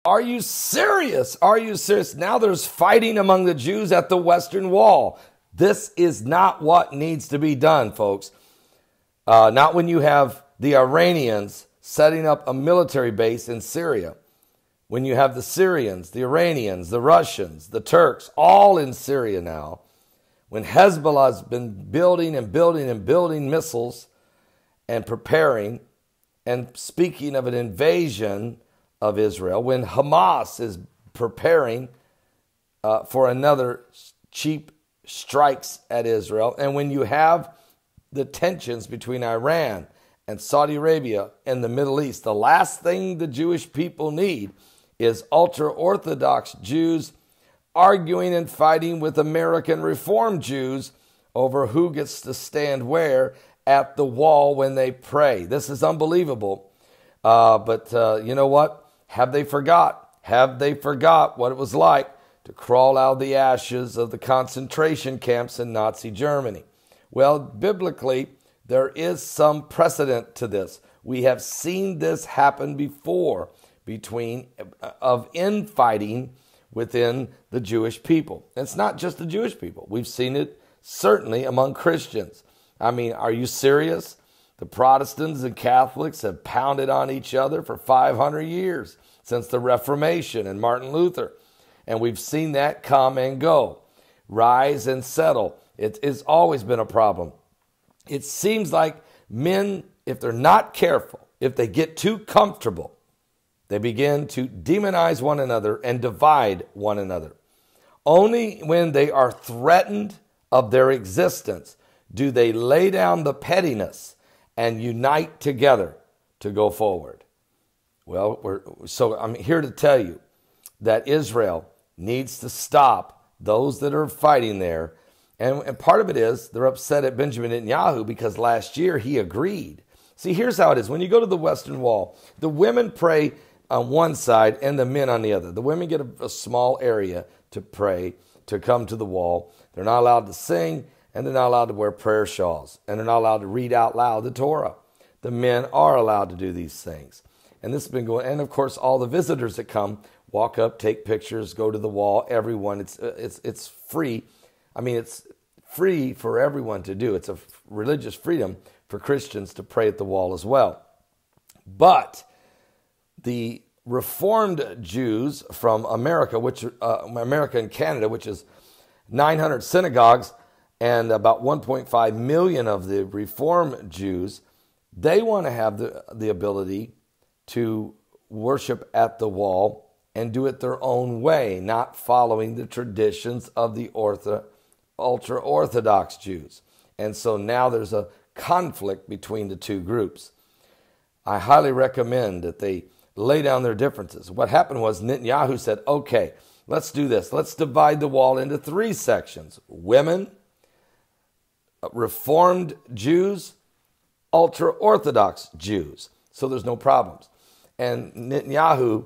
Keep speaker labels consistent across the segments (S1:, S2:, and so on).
S1: Are you serious? Are you serious? Now there's fighting among the Jews at the Western Wall. This is not what needs to be done, folks. Not when you have the Iranians setting up a military base in Syria. When you have the Syrians, the Iranians, the Russians, the Turks, all in Syria now. When Hezbollah's been building and building and building missiles and preparing and speaking of an invasion of Israel. When Hamas is preparing for another cheap strikes at Israel. And when you have the tensions between Iran and Saudi Arabia and the Middle East, the last thing the Jewish people need is ultra-Orthodox Jews arguing and fighting with American Reform Jews over who gets to stand where at the wall when they pray. This is unbelievable. But you know what? Have they forgot? Have they forgot what it was like to crawl out of the ashes of the concentration camps in Nazi Germany? Well, biblically, there is some precedent to this. We have seen this happen before of infighting within the Jewish people. It's not just the Jewish people. We've seen it certainly among Christians. I mean, are you serious? The Protestants and Catholics have pounded on each other for 500 years since the Reformation and Martin Luther. And we've seen that come and go, rise and settle. It's always been a problem. It seems like men, if they're not careful, if they get too comfortable, they begin to demonize one another and divide one another. Only when they are threatened of their existence do they lay down the pettiness and unite together to go forward. Well, so I'm here to tell you that Israel needs to stop those that are fighting there. And part of it is they're upset at Benjamin Netanyahu because last year he agreed. See, here's how it is. When you go to the Western Wall, the women pray on one side and the men on the other. The women get a small area to pray, to come to the wall. They're not allowed to sing, and they're not allowed to wear prayer shawls, and they're not allowed to read out loud the Torah. The men are allowed to do these things. And this has been going, and of course, all the visitors that come walk up, take pictures, go to the wall. Everyone, it's free. I mean, it's free for everyone to do. It's a religious freedom for Christians to pray at the wall as well. But the Reformed Jews from America, America and Canada, which is 900 synagogues and about 1.5 million of the Reformed Jews, they want to have the ability to worship at the wall and do it their own way, not following the traditions of the ultra-Orthodox Jews. And so now there's a conflict between the two groups. I highly recommend that they lay down their differences. What happened was Netanyahu said, okay, let's do this. Let's divide the wall into 3 sections. Women, Reformed Jews, ultra-Orthodox Jews. So there's no problems. And Netanyahu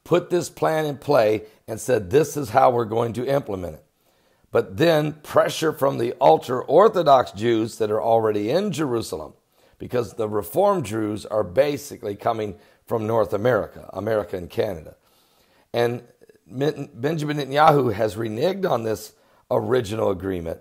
S1: put this plan in play and said, this is how we're going to implement it. But then pressure from the ultra-Orthodox Jews that are already in Jerusalem, because the Reformed Jews are basically coming from North America, America and Canada. And Benjamin Netanyahu has reneged on this original agreement.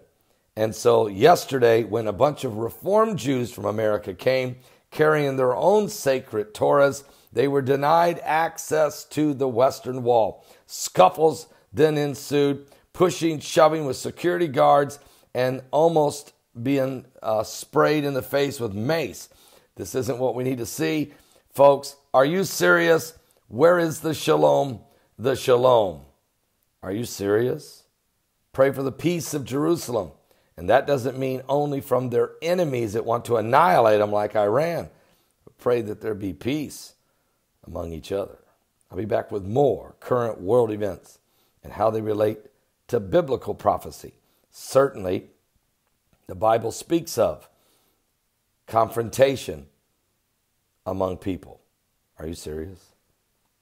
S1: And so yesterday, when a bunch of Reformed Jews from America came carrying their own sacred Torahs, they were denied access to the Western Wall. Scuffles then ensued, pushing, shoving with security guards, and almost being sprayed in the face with mace. This isn't what we need to see. Folks, are you serious? Where is the shalom? The shalom. Are you serious? Pray for the peace of Jerusalem. And that doesn't mean only from their enemies that want to annihilate them like Iran. But pray that there be peace among each other. I'll be back with more current world events and how they relate to biblical prophecy. Certainly, the Bible speaks of confrontation among people. Are you serious?